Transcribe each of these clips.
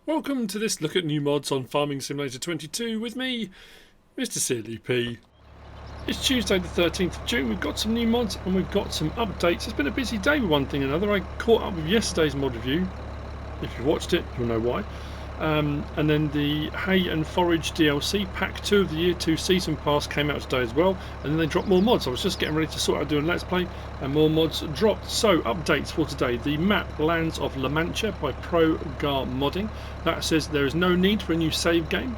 Welcome to this look at new mods on Farming Simulator 22 with me, MrSealyp. It's Tuesday the 13th of June, we've got some new mods and we've got some updates. It's been a busy day with one thing and another. I caught up with yesterday's mod review. If you watched it, you'll know why. And then the Hay and Forage DLC, Pack 2 of the Year 2 Season Pass came out today as well. And then they dropped more mods. I was just getting ready to sort out doing Let's Play and more mods dropped. So, updates for today. The map Lands of La Mancha by Gar Modding. That says there is no need for a new save game.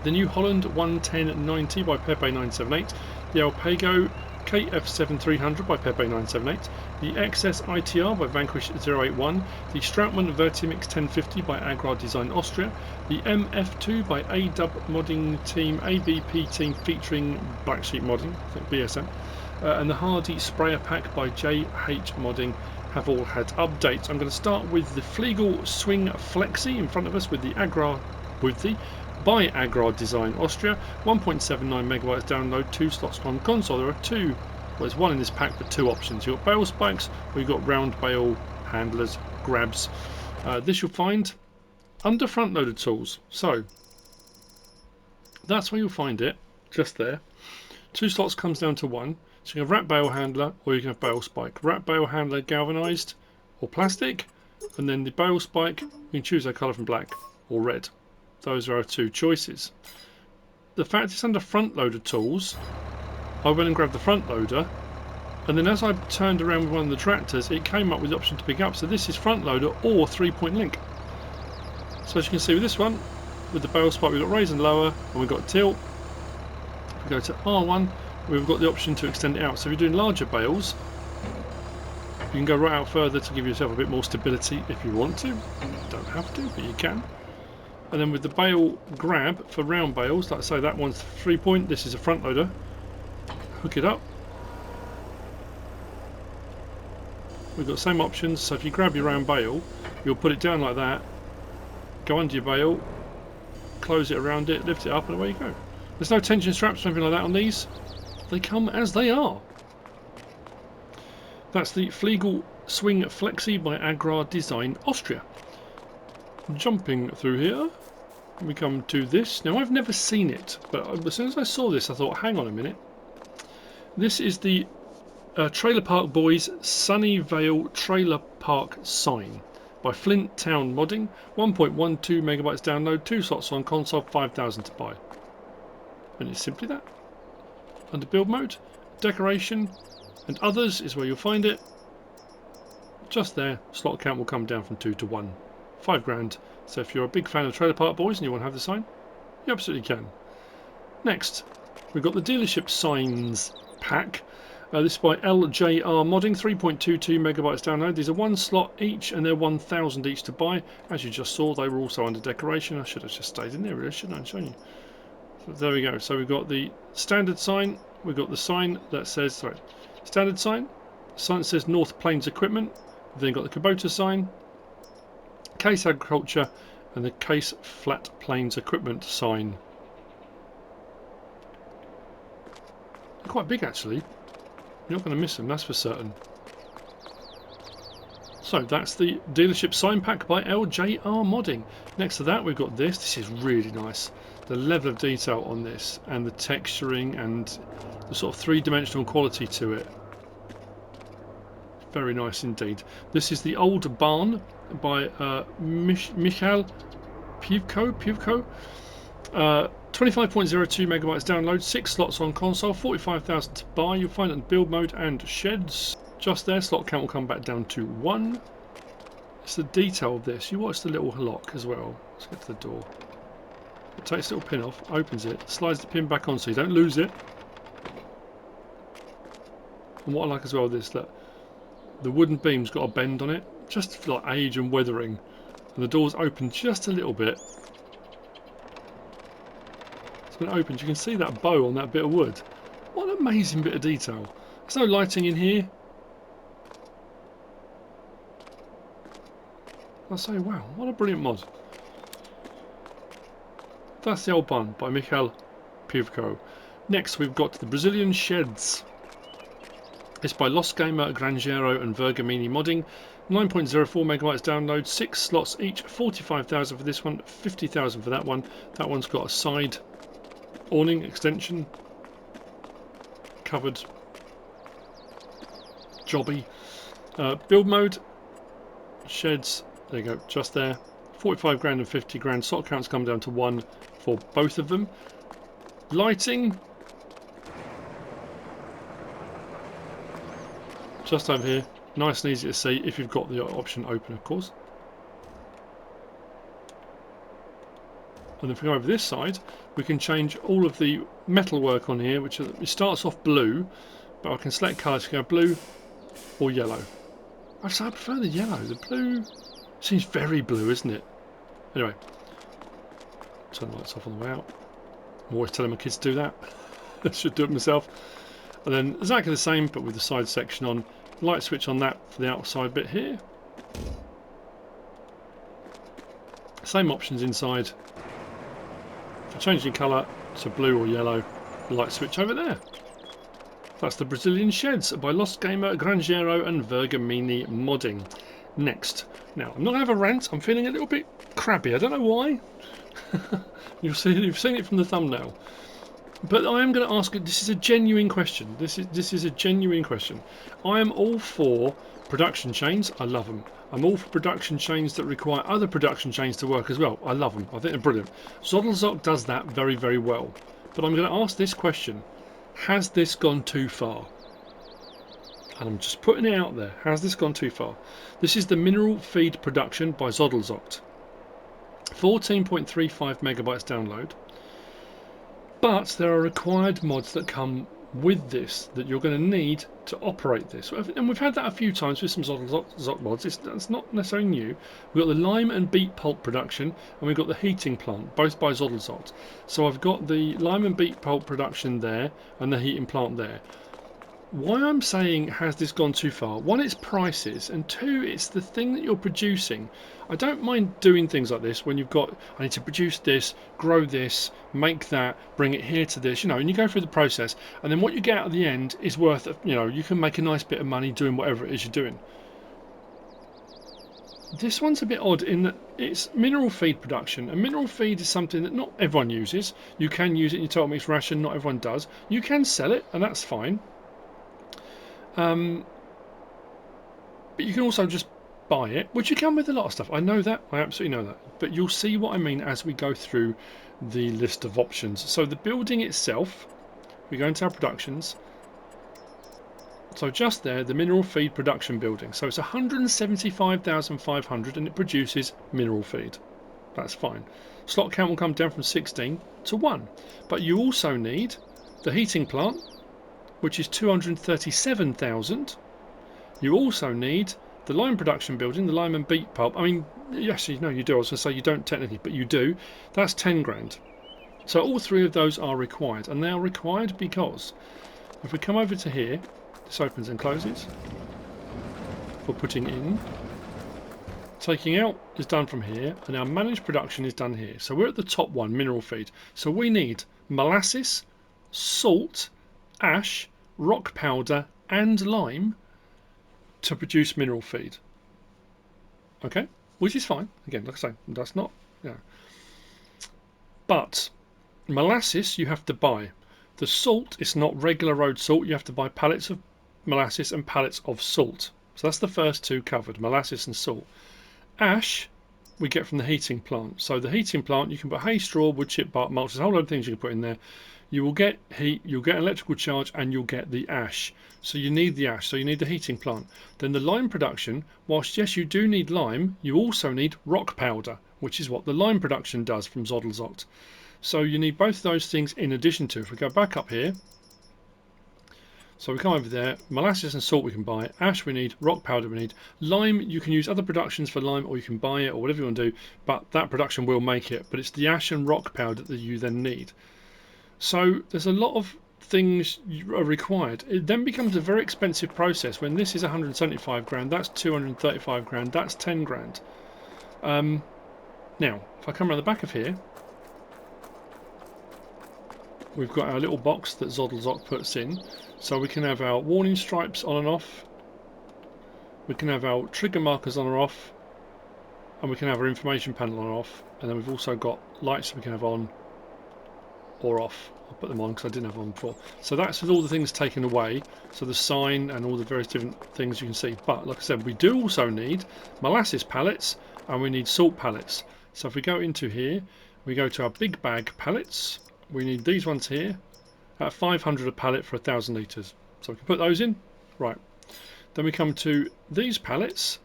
The New Holland 11090 by Pepe978. The Alpago KF7300 by Pepe978. The XS ITR by Vanquish081. The Strautmann Vertimix 1050 by AgrarDesignAustria. The MF2 by AW Modding Team, ABP Team featuring Black Sheep Modding, I think BSM. And the Hardy Sprayer Pack by JH Modding have all had updates. I'm going to start with the Fliegl Swing Flexi in front of us with the by AgrarDesignAustria, 1.79 megabytes download, 2 slots on console. There are two, well, there's one in this pack, but two options. You've got bale spikes, or you've got round bale handlers, grabs. This you'll find under front loader tools. So that's where you'll find it, just there. 2 slots comes down to 1. So you can have wrap bale handler, or you can have bale spike. Wrap bale handler galvanized or plastic, and then the bale spike, you can choose a colour from black or red. Those are our two choices. The fact it's under front loader tools, I went and grabbed the front loader, and then as I turned around with one of the tractors, it came up with the option to pick up. So this is front loader or 3-point link. So as you can see with this one, with the bale spike, we've got raise and lower, and we've got tilt. If we go to R1, we've got the option to extend it out. So if you're doing larger bales, you can go right out further to give yourself a bit more stability if you want to. You don't have to, but you can. And then with the bale grab for round bales, like I say, that one's 3-point, this is a front loader. Hook it up. We've got the same options, so if you grab your round bale, you'll put it down like that, go under your bale, close it around it, lift it up, and away you go. There's no tension straps or anything like that on these. They come as they are. That's the Fliegl Swing Flexi by AgrarDesignAustria. Jumping through here, we come to this. Now I've never seen it, but as soon as I saw this I thought, hang on a minute. This is the Trailer Park Boys SunnyVale Trailer Park sign by FlintTown Modding, 1.12 megabytes download, 2 slots on console, 5,000 to buy. And it's simply that. Under build mode, decoration and others is where you'll find it. Just there, slot count will come down from 2 to 1. 5 grand. So if you're a big fan of Trailer Park Boys and you want to have the sign, you absolutely can. Next, we've got the dealership signs pack. This is by LJR Modding, 3.22 megabytes download. These are 1 slot each and they're 1,000 each to buy. As you just saw, they were also under decoration. I should have just stayed in there really, shouldn't I, and shown you. So there we go. So we've got the standard sign. We've got the sign that says, sorry, standard sign. The sign that says North Plains Equipment. Then you've got the Kubota sign. Case Agriculture and the Case Flat Plains Equipment sign. They're quite big actually. You're not going to miss them, that's for certain. So that's the dealership sign pack by LJR Modding. Next to that we've got this. This is really nice. The level of detail on this and the texturing and the sort of three-dimensional quality to it. Very nice indeed. This is the Old Barn by Michal, Piwko. 25.02 megabytes download, 6 slots on console, 45,000 to buy. You'll find it in build mode and sheds. Just there, slot count will come back down to 1. It's the detail of this. You watch the little lock as well. Let's get to the door. It takes the little pin off, opens it, slides the pin back on so you don't lose it. And what I like as well is this, that the wooden beam's got a bend on it, just like age and weathering, and the door's open just a little bit. So when it opens, you can see that bow on that bit of wood. What an amazing bit of detail. There's no lighting in here. I say, wow, what a brilliant mod. That's the Old Barn by Michal, Piwko. Next, we've got the Brazilian sheds. It's by Lostgamer, Granjeiro and Vergamini modding. 9.04 megabytes download, 6 slots each, 45,000 for this one, 50,000 for that one. That one's got a side awning extension, covered jobby. Build mode, sheds, there you go, just there. 45 grand and 50 grand. Slot counts come down to 1 for both of them. Lighting, just over here, nice and easy to see if you've got the option open, of course. And if we go over this side, we can change all of the metal work on here, which it starts off blue, but I can select colours to go blue or yellow. I prefer the yellow. The blue seems very blue, isn't it? Anyway, turn the lights off on the way out. I'm always telling my kids to do that. I should do it myself. And then exactly the same, but with the side section on. Light switch on that for the outside bit here. Same options inside. For changing colour to blue or yellow, light switch over there. That's the Brazilian sheds by Lostgamer, Granjeiro and Vergamini modding. Next. Now, I'm not going to have a rant. I'm feeling a little bit crabby. I don't know why. You've seen it from the thumbnail. But I am going to ask. This is a genuine question. This is a genuine question. I am all for production chains. I love them. I'm all for production chains that require other production chains to work as well. I love them. I think they're brilliant. ZoddelZockt does that very, very well. But I'm going to ask this question: has this gone too far? And I'm just putting it out there. Has this gone too far? This is the mineral feed production by ZoddelZockt. 14.35 megabytes download. But there are required mods that come with this that you're going to need to operate this. And we've had that a few times with some ZoddelZockt mods. That's not necessarily new. We've got the lime and beet pulp production, and we've got the heating plant, both by ZoddelZockt. So I've got the lime and beet pulp production there and the heating plant there. Why I'm saying has this gone too far? One, it's prices, and two, it's the thing that you're producing. I don't mind doing things like this when you've got, I need to produce this, grow this, make that, bring it here to this, and you go through the process, and then what you get at the end is worth, you can make a nice bit of money doing whatever it is you're doing. This one's a bit odd in that it's mineral feed production, and mineral feed is something that not everyone uses. You can use it in your total mix ration, not everyone does. You can sell it, and that's fine. But you can also just buy it, which you can with a lot of stuff. I know that, I absolutely know that. But you'll see what I mean as we go through the list of options. So the building itself, we go into our productions. So just there, the mineral feed production building. So it's 175,500 and it produces mineral feed. That's fine. Slot count will come down from 16 to 1. But you also need the heating plant, which is 237,000. You also need the lime production building, the lime and beet pulp. I mean, actually, no, you do. I was going to say you don't technically, but you do. That's 10 grand. So all three of those are required, and they are required because if we come over to here, this opens and closes for putting in. Taking out is done from here, and our managed production is done here. So we're at the top one, mineral feed. So we need molasses, salt, ash, rock powder and lime to produce mineral feed. Okay, which is fine. Again, like I say, that's not, But molasses you have to buy. The salt is not regular road salt. You have to buy pallets of molasses and pallets of salt. So that's the first two covered, molasses and salt. Ash we get from the heating plant. So the heating plant, you can put hay, straw, wood chip, bark, mulch. There's a whole load of things you can put in there. You will get heat, you'll get electrical charge, and you'll get the ash. So you need the ash, so you need the heating plant. Then the lime production, whilst yes you do need lime, you also need rock powder, which is what the lime production does from ZoddelZockt. So you need both of those things in addition to, if we go back up here, so we come over there, molasses and salt we can buy, ash we need, rock powder we need, lime you can use other productions for lime or you can buy it or whatever you want to do, but that production will make it, but it's the ash and rock powder that you then need. So there's a lot of things are required. It then becomes a very expensive process when this is 175 grand, that's 235 grand, that's 10 grand. Now, if I come around the back of here, we've got our little box that ZoddelZockt puts in. So we can have our warning stripes on and off. We can have our trigger markers on or off. And we can have our information panel on or off. And then we've also got lights we can have on or off. I'll put them on because I didn't have them on before. So that's with all the things taken away. So the sign and all the various different things you can see. But like I said, we do also need molasses pallets and we need salt pallets. So if we go into here, we go to our big bag pallets. We need these ones here at 500 a pallet for 1,000 litres. So we can put those in. Right. Then we come to these pallets,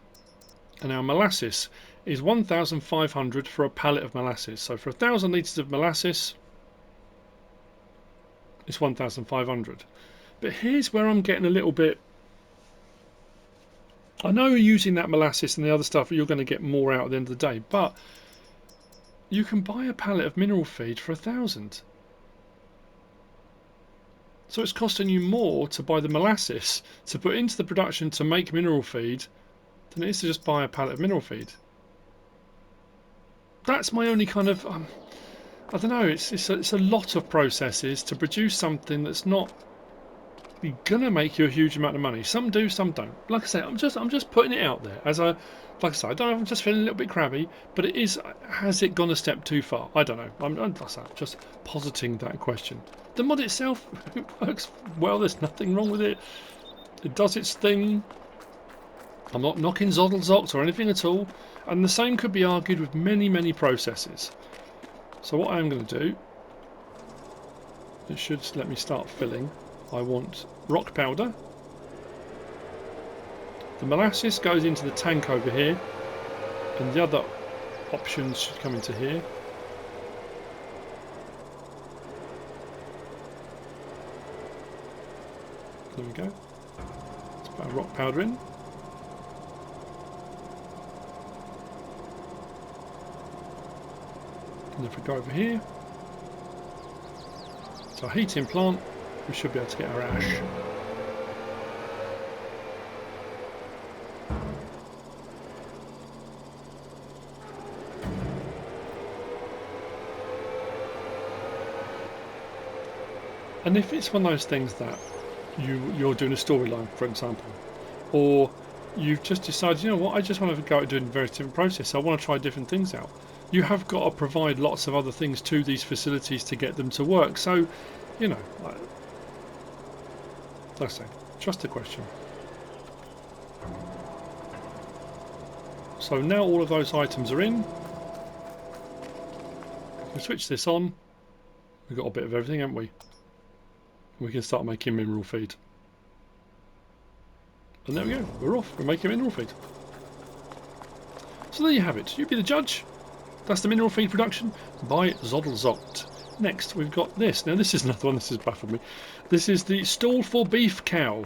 and our molasses is 1,500 for a pallet of molasses. So for 1,000 litres of molasses, it's 1,500. But here's where I'm getting a little bit... I know using that molasses and the other stuff, you're going to get more out at the end of the day, but you can buy a pallet of mineral feed for 1,000. So it's costing you more to buy the molasses to put into the production to make mineral feed than it is to just buy a pallet of mineral feed. That's my only kind of... I don't know, it's a lot of processes to produce something that's not gonna make you a huge amount of money. Some do, some don't. Like I say, I'm just putting it out there as like I say, I don't know, I'm just feeling a little bit crabby, but it is. Has it gone a step too far? I don't know. I'm just positing that question. The mod itself works well. There's nothing wrong with it. It does its thing. I'm not knocking ZoddelZockt or anything at all. And the same could be argued with many processes. So what I am going to do, it should let me start filling. I want rock powder. The molasses goes into the tank over here, and the other options should come into here. There we go. Let's put our rock powder in. And if we go over here, it's our heating plant, we should be able to get our ash. And if it's one of those things that you're doing a storyline, for example, or you've just decided, you know what, I just want to go out doing various different processes, I want to try different things out. You have got to provide lots of other things to these facilities to get them to work. So, you know, like I say, just a question. So now all of those items are in. We switch this on. We've got a bit of everything, haven't we? We can start making mineral feed. And there we go, we're off, we're making mineral feed. So there you have it, you be the judge. That's the mineral feed production by ZoddelZockt. Next we've got this. Now this is another one, this has baffled me. This is the stall for beef cow.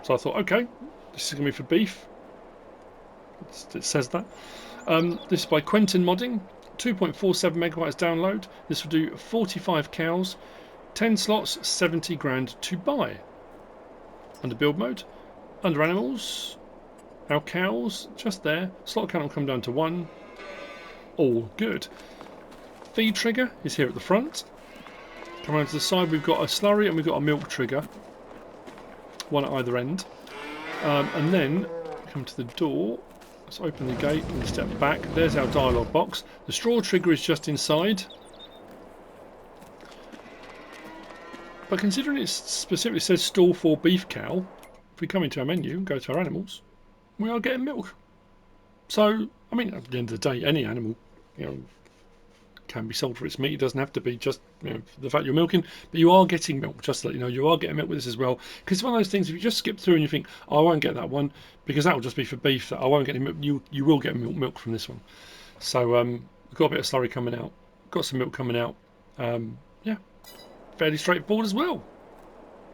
So I thought, okay, this is going to be for beef. It says that. This is by QUENTIN modding, 2.47 megabytes download. This will do 45 cows, 10 slots, 70 grand to buy. Under build mode, under animals, our cows, just there. Slot count will come down to 1. All good. Feed trigger is here at the front. Come around to the side, we've got a slurry and we've got a milk trigger. One at either end. And then come to the door. Let's open the gate and step back. There's our dialogue box. The straw trigger is just inside. But considering it specifically says stall for beef cow, if we come into our menu and go to our animals, we are getting milk. So, I mean, at the end of the day, any animal, you know, can be sold for its meat. It doesn't have to be just, you know, the fact you're milking, but you are getting milk. Just to let you know, you are getting milk with this as well. Because it's one of those things, if you just skip through and you think, oh, I won't get that one, because that will just be for beef, that I won't get any milk, you will get milk from this one. So, we've got a bit of slurry coming out, got some milk coming out. Yeah, fairly straightforward as well.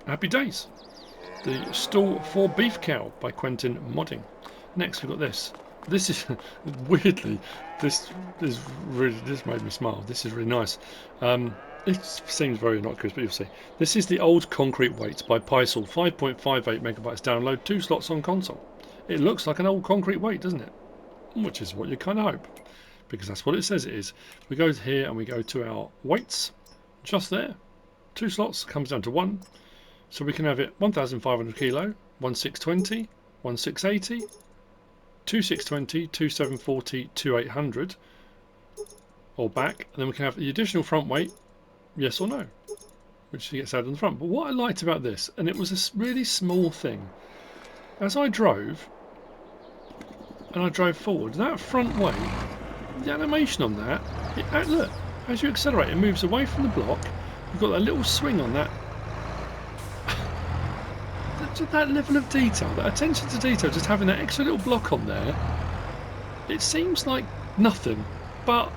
Happy days. The stall for beef cow by QUENTIN modding. Next we've got this. This is weirdly, this made me smile. This is really nice. It seems very innocuous, but you'll see. This is the old concrete weight by Piesel, 5.58 megabytes download, 2 slots on console. It looks like an old concrete weight, doesn't it? Which is what you kind of hope, because that's what it says it is. We go here and we go to our weights, just there. 2 slots comes down to 1. So we can have it 1,500 kilo, 1,620, 1,680, 2,620, 2,740, 2,800, or back, and then we can have the additional front weight, yes or no, which gets added on the front. But what I liked about this, and it was a really small thing, as I drove, and I drove forward, that front weight, the animation on that, look, as you accelerate, it moves away from the block. You've got that little swing on that. That level of detail, that attention to detail, just having that extra little block on there, it seems like nothing, but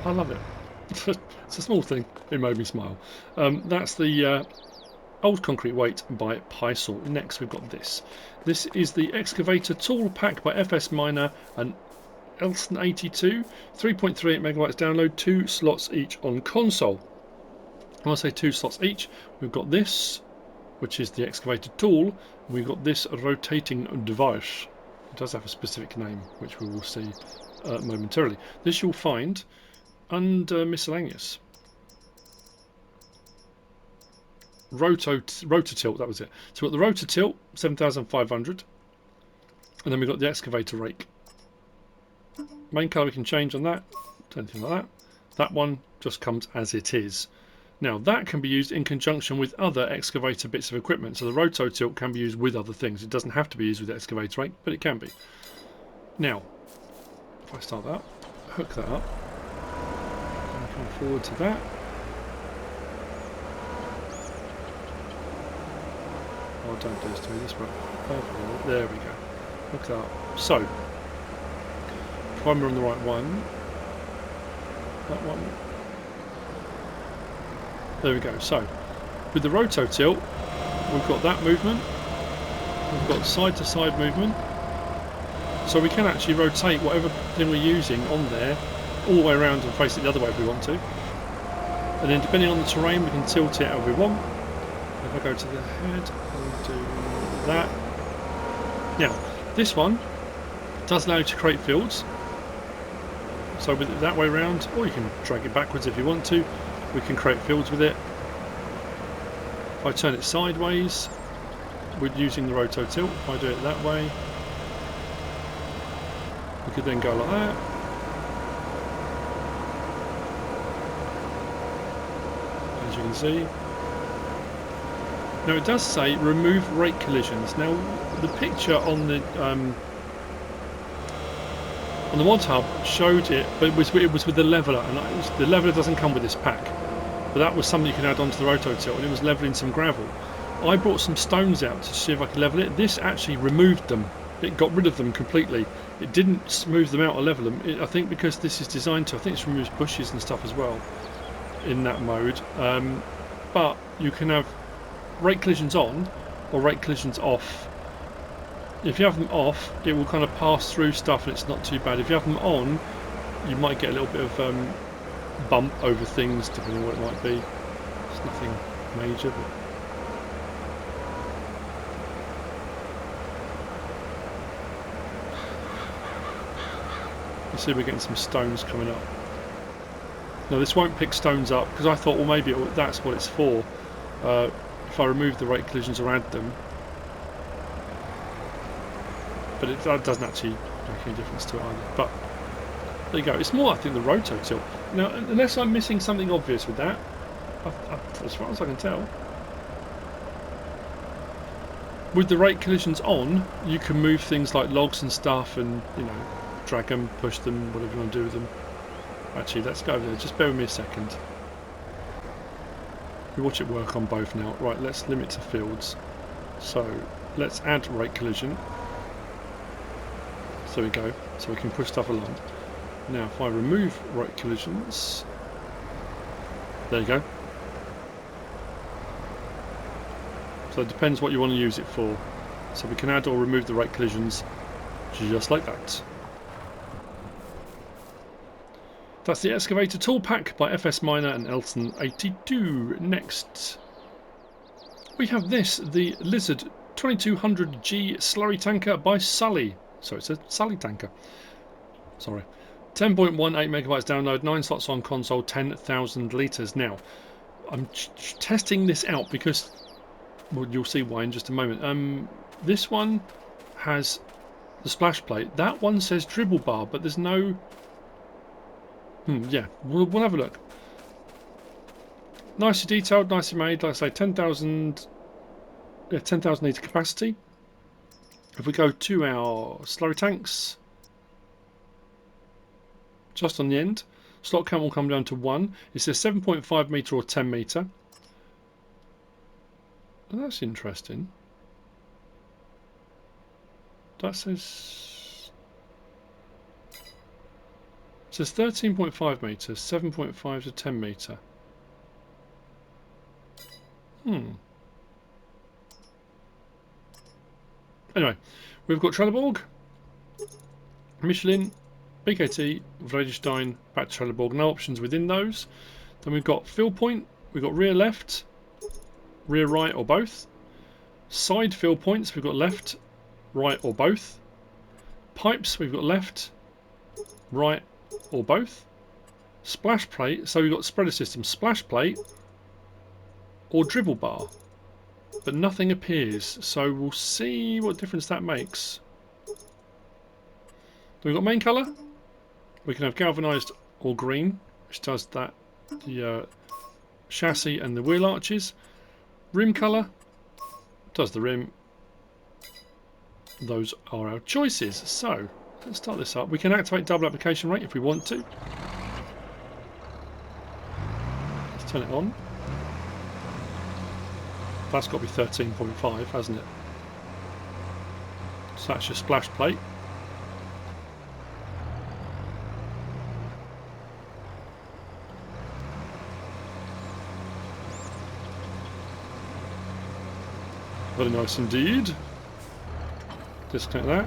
I love it. It's a small thing, it made me smile. That's the old concrete weight by Piesel. Next we've got this. This is the Excavator tool pack by FS Miner and FS22, 3.38 megabytes download, 2 slots each on console. When I say 2 slots each, we've got this, which is the excavator tool. We've got this rotating device. It does have a specific name, which we will see momentarily. This you'll find under miscellaneous. Rotor tilt, that was it. So we've got the rotor tilt, 7,500, and then we've got the excavator rake. Main colour we can change on that, anything like that. That one just comes as it is. Now that can be used in conjunction with other excavator bits of equipment. So the roto tilt can be used with other things. It doesn't have to be used with the excavator rake, but it can be. Now, if I start that, hook that up, and come forward to that. Oh, don't do this to me. This one. There we go. Hook that up. So, if I'm on the right one, that one. There we go. So, with the roto tilt, we've got that movement. We've got side-to-side movement. So we can actually rotate whatever thing we're using on there all the way around and face it the other way if we want to. And then depending on the terrain, we can tilt it however we want. If I go to the head, we'll do that. Now, this one does allow you to create fields. So with it that way around, or you can drag it backwards if you want to. We can create fields with it. If I turn it sideways, we're using the roto tilt. If I do it that way, we could then go like that. As you can see. Now it does say remove rake collisions. Now the picture on the mod hub showed it, but it was with the leveler, and the leveler doesn't come with this pack. But that was something you can add onto the roto tilt, and it was leveling some gravel. I brought some stones out to see if I could level it. This actually removed them. It got rid of them completely. It didn't smooth them out or level them. I think because this is designed to, I think it removes bushes and stuff as well in that mode. But you can have rake collisions on or rake collisions off. If you have them off, it will kind of pass through stuff and it's not too bad. If you have them on, you might get a little bit of bump over things, depending on what it might be. It's nothing major, but you see we're getting some stones coming up. Now this won't pick stones up because I thought, well, maybe that's what it's for. If I remove the rake collisions or add them, but it doesn't actually make any difference to it either. But there you go. It's more, I think, the roto tilt. Now, unless I'm missing something obvious with that, as far as I can tell, with the rake collisions on, you can move things like logs and stuff, and drag them, push them, whatever you want to do with them. Actually, let's go over there. Just bear with me a second. We watch it work on both now. Right, let's limit to fields. So let's add rake collision. So we go. So we can push stuff along. Now, if I remove rake collisions, there you go. So it depends what you want to use it for. So we can add or remove the rake collisions just like that. That's the Excavator Tool Pack by FS Miner and Elson82. Next, we have this, the Lizard 2200G Slurry Tanker by Sully. So it's a Sully tanker. Sorry. 10.18 megabytes download, 9 slots on console, 10,000 litres. Now, I'm testing this out because, well, you'll see why in just a moment. This one has the splash plate. That one says dribble bar, but there's no... yeah, we'll have a look. Nicely detailed, nicely made. Like I say, 10,000 litre capacity. If we go to our slurry tanks, just on the end, slot count will come down to 1. It says 7.5 metre or 10 metre. Oh, that's interesting. That says 13.5 metres, 7.5 to 10 metre. Anyway, we've got Trelleborg, Michelin, BKT, Vredestein, back to Trelleborg. No options within those. Then we've got fill point, we've got rear left, rear right or both. Side fill points, we've got left, right or both. Pipes, we've got left, right or both. Splash plate, so we've got spreader system, splash plate or dribble bar, but nothing appears, so we'll see what difference that makes. We've got main colour, we can have galvanised or green, which does that, the chassis and the wheel arches. Rim colour does the rim. Those are our choices. So let's start this up. We can activate double application rate if we want to. Let's turn it on. That's got to be 13.5, hasn't it? So that's your splash plate. Very nice indeed. Disconnect that.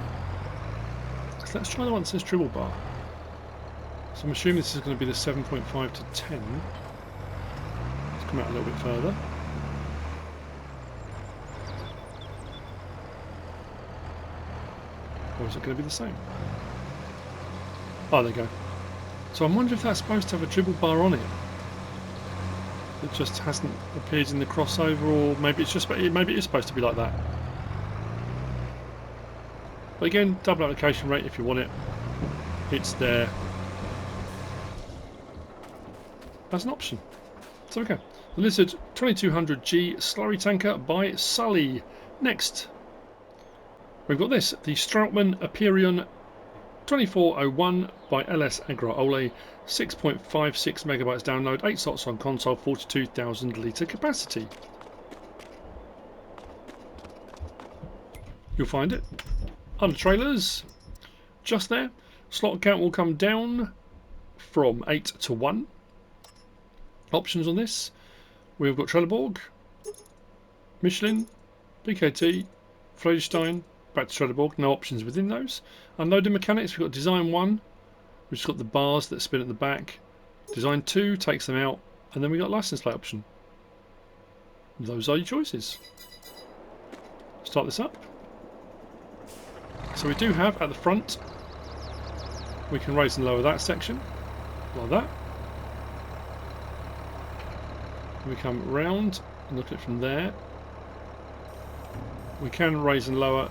So let's try the one that says dribble bar. So I'm assuming this is going to be the 7.5 to 10. Let's come out a little bit further. Or is it going to be the same? Oh, there you go. So I'm wondering if that's supposed to have a dribble bar on it. It just hasn't appeared in the crossover, or maybe it's just maybe it is supposed to be like that. But again, double application rate if you want it. It's there as an option. So we go. The Lizard 2200G slurry tanker by Sully. Next, we've got this, the Strautmann Aperion 2401 by LS AgrarDesignAustria, 6.56 megabytes download, 8 slots on console, 42,000 litre capacity. You'll find it under trailers, just there. Slot count will come down from 8 to 1. Options on this, we've got Trelleborg, Michelin, BKT, Vredestein, back to Trelleborg. No options within those. Unloading mechanics, we've got Design 1, which has got the bars that spin at the back. Design 2 takes them out, and then we've got license plate option. Those are your choices. Start this up. So we do have at the front, we can raise and lower that section, like that. We come round and look at it from there. We can raise and lower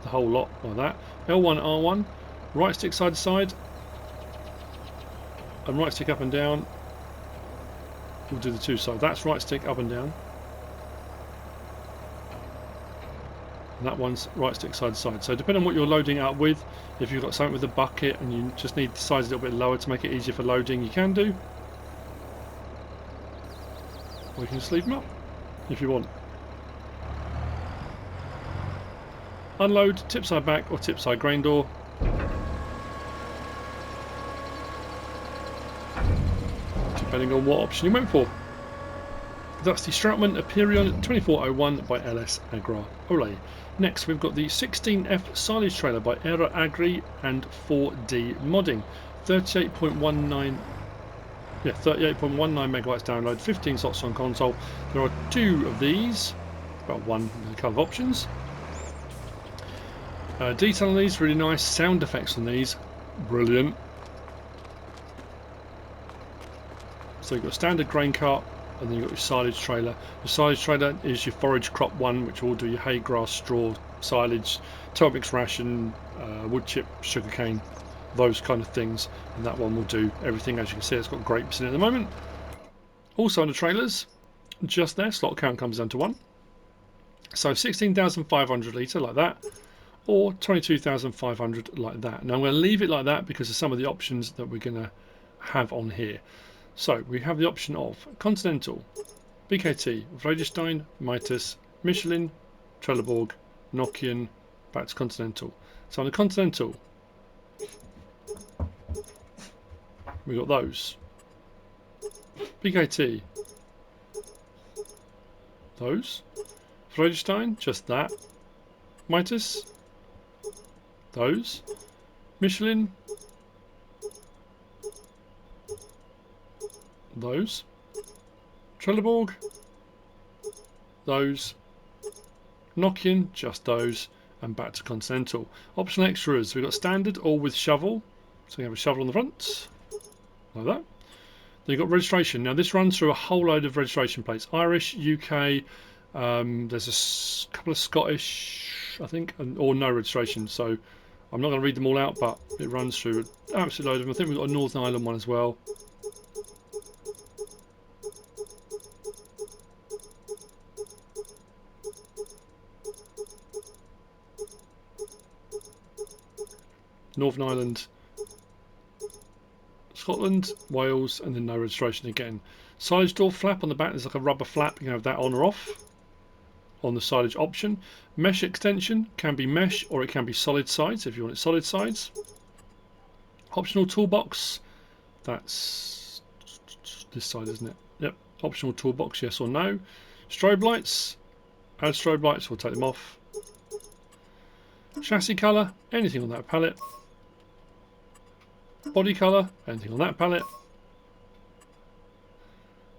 the whole lot like that. L1, R1, right stick side to side, and right stick up and down. We'll do the two sides. That's right stick up and down. And that one's right stick side to side. So depending on what you're loading up with, if you've got something with a bucket and you just need the sides a little bit lower to make it easier for loading, you can do. Or you can just leave them up if you want. Unload, tip side back or tip side grain door. Depending on what option you went for. That's the Strautmann Aperion 2401 by LS AgrarDesignAustria. Next we've got the 16F silage trailer by Eire Agri and 4D modding. 38.19 megabytes download, 15 slots on console. There are two of these, about one in a couple of options. Detail on these, really nice. Sound effects on these, brilliant. So you've got a standard grain cart, and then you've got your silage trailer. The silage trailer is your forage crop one, which will do your hay, grass, straw, silage, tail mix ration, wood chip, sugarcane, those kind of things. And that one will do everything. As you can see, it's got grapes in it at the moment. Also on the trailers, just there, slot count comes down to 1. So 16,500 litre like that, or 22,500 like that. Now I'm going to leave it like that because of some of the options that we're going to have on here. So we have the option of Continental, BKT, Vredestein, Meinis, Michelin, Trelleborg, Nokian, back to Continental. So on the Continental, we've got those. BKT, those. Vredestein, just that. Meinis, those. Michelin, those. Trelleborg, those. Nokian, just those. And back to Continental. Optional extras, we've got standard all with shovel. So we have a shovel on the front, like that. Then you've got registration. Now this runs through a whole load of registration plates. Irish, UK, there's a couple of Scottish, I think, or no registration. So I'm not going to read them all out, but it runs through an absolute load of them. I think we've got a Northern Ireland one as well. Northern Ireland, Scotland, Wales, and then no registration again. Silage door flap on the back, there's like a rubber flap, you can have that on or off on the silage option. Mesh extension can be mesh or it can be solid sides if you want it solid sides. Optional toolbox, that's this side, isn't it? Yep, optional toolbox, yes or no. Strobe lights, add strobe lights, we'll take them off. Chassis colour, anything on that palette. Body colour, anything on that palette.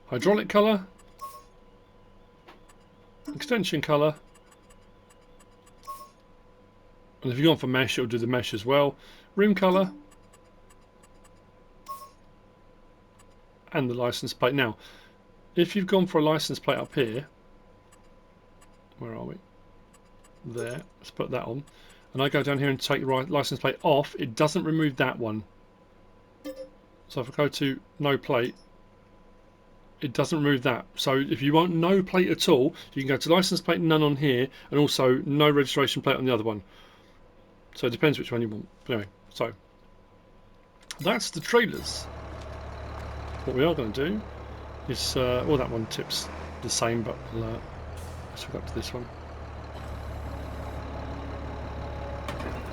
Hydraulic colour. Extension colour. And if you've gone for mesh, it'll do the mesh as well. Rim colour. And the license plate. Now, if you've gone for a license plate up here, where are we? There, let's put that on. And I go down here and take the license plate off, it doesn't remove that one. So if I go to no plate, it doesn't remove that. So if you want no plate at all, you can go to license plate none on here, and also no registration plate on the other one. So it depends which one you want. Anyway, so that's the trailers. What we are going to do is, well, that one tips the same, but let's go up to this one.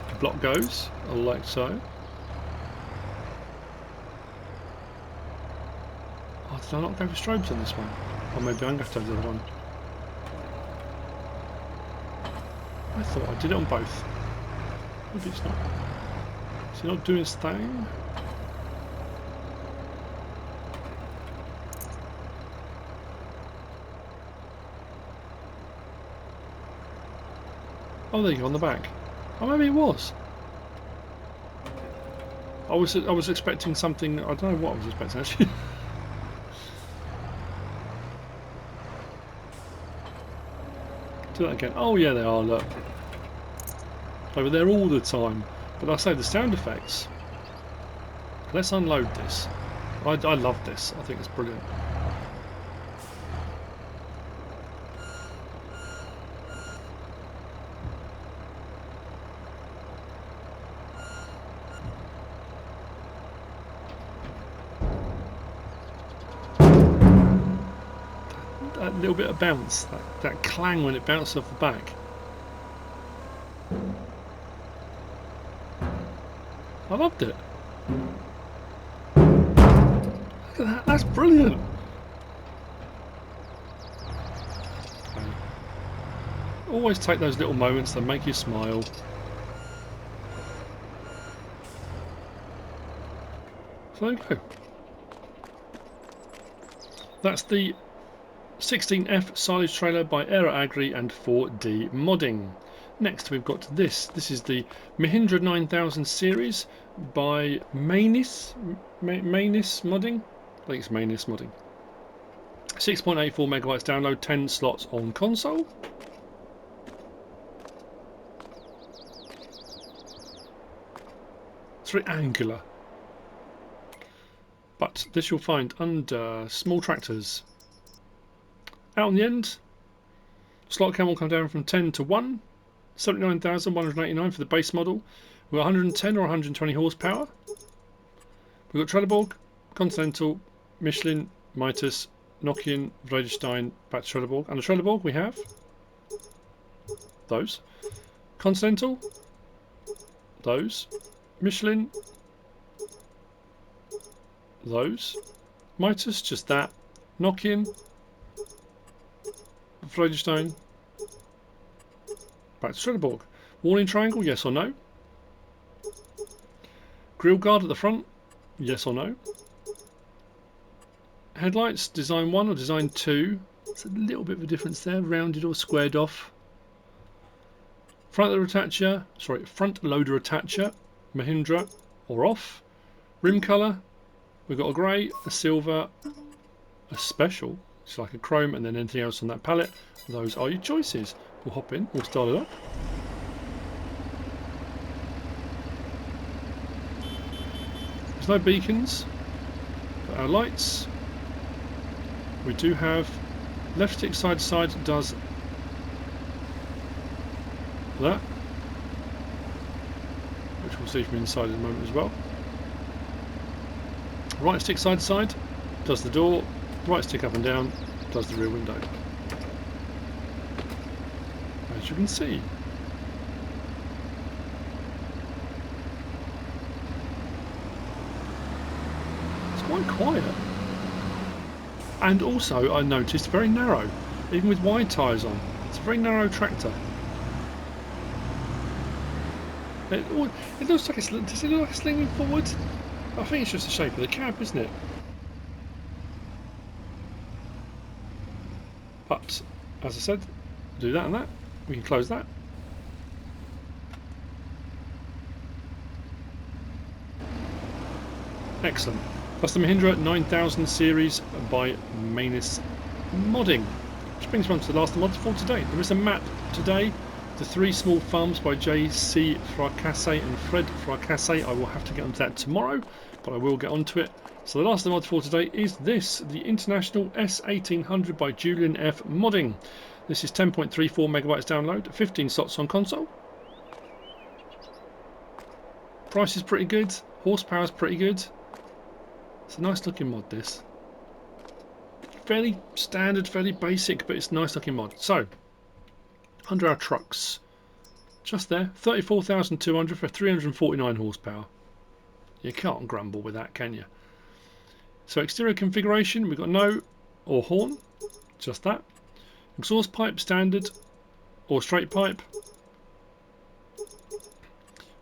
The block goes like so. Oh, did I not go for strobes on this one? Or maybe I'm going to have to have the other one. I thought I did it on both. Maybe it's not. Is he not doing his thing? Oh, there you go, on the back. Oh, maybe it was. I was expecting something. I don't know what I was expecting actually. Do that again. Oh yeah, they are. Look, they were there all the time. But I say the sound effects. Let's unload this. I love this. I think it's brilliant. That little bit of bounce, that clang when it bounces off the back. I loved it. Look at that, that's brilliant. Okay. Always take those little moments that make you smile. So there you go. That's the 16F silage trailer by Eire Agri and 4D modding. Next we've got this. This is the Mahindra 9000 series by Meinis modding. I think it's Meinis modding. 6.84 megabytes download, 10 slots on console. It's very angular. But this you'll find under small tractors. Out on the end, slot count will come down from 10 to 1. 79,189 for the base model. We've got 110 or 120 horsepower. We've got Trelleborg, Continental, Michelin, Mitas, Nokian, Vredestein, back to Trelleborg. Under Trelleborg we have those. Continental, those. Michelin, those. Mitas, just that. Nokian, Vredestein, back to Trelleborg. Warning triangle, yes or no? Grille guard at the front, yes or no? Headlights, design 1 or design 2. It's a little bit of a difference there, rounded or squared off. Front loader attacher, Mahindra or off. Rim colour, we've got a grey, a silver, a special, it's like a chrome, and then anything else on that palette. Those are your choices. We'll hop in, we'll start it up. There's no beacons for our lights. We do have left stick side to side does that, which we'll see from inside in a moment as well. Right stick side to side does the door, right stick up and down does the rear window. As you can see. It's quite quiet. And also, I noticed, very narrow, even with wide tyres on. It's a very narrow tractor. It looks like it's. Does it look like it's leaning forward? I think it's just the shape of the cab, isn't it? But, as I said, do that and that. We can close that. Excellent. That's the Mahindra 9000 series by Meinis modding. Which brings me on to the last of the mods for today. There is a map today. The 3 small farms by JC Fracasse and Fred Fracasse. I will have to get onto that tomorrow, but I will get onto it. So the last of the mods for today is this, the International S1800 by Julian F modding. This is 10.34 megabytes download, 15 slots on console. Price is pretty good, horsepower is pretty good. It's a nice looking mod, this. Fairly standard, fairly basic, but it's a nice looking mod. So, under our trucks, just there, 34,200 for 349 horsepower. You can't grumble with that, can you? So exterior configuration, we've got no or horn, just that. Exhaust pipe standard or straight pipe.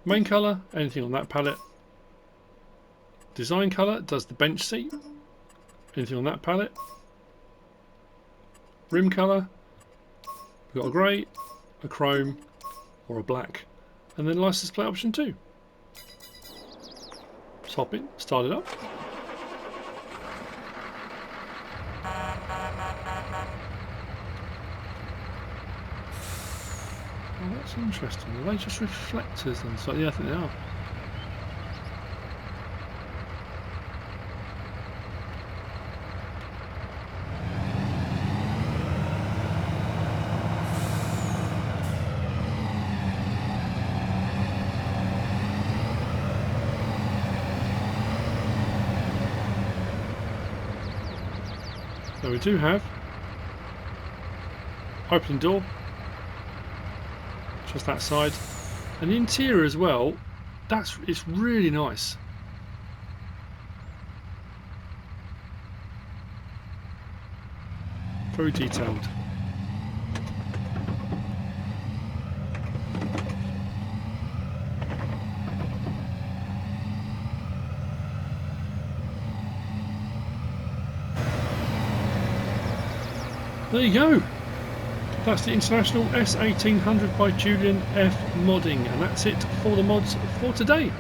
Main colour, anything on that palette. Design colour does the bench seat, anything on that palette. Rim colour, we've got a grey, a chrome or a black, and then license plate option 2. Let's hop in, start it up. Oh, that's interesting. Are they just reflectors then? So, yeah, I think they are. So we do have opening door, just that side, and the interior as well. It's really nice. Very detailed. There you go. That's the International S1800 by Julian F modding, and that's it for the mods for today.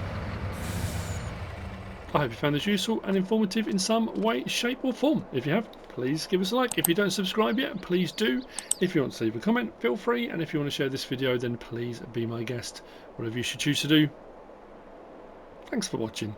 I hope you found this useful and informative in some way, shape or form. If you have, please give us a like. If you don't subscribe yet, please do. If you want to leave a comment, feel free. And if you want to share this video, then please be my guest. Whatever you should choose to do. Thanks for watching.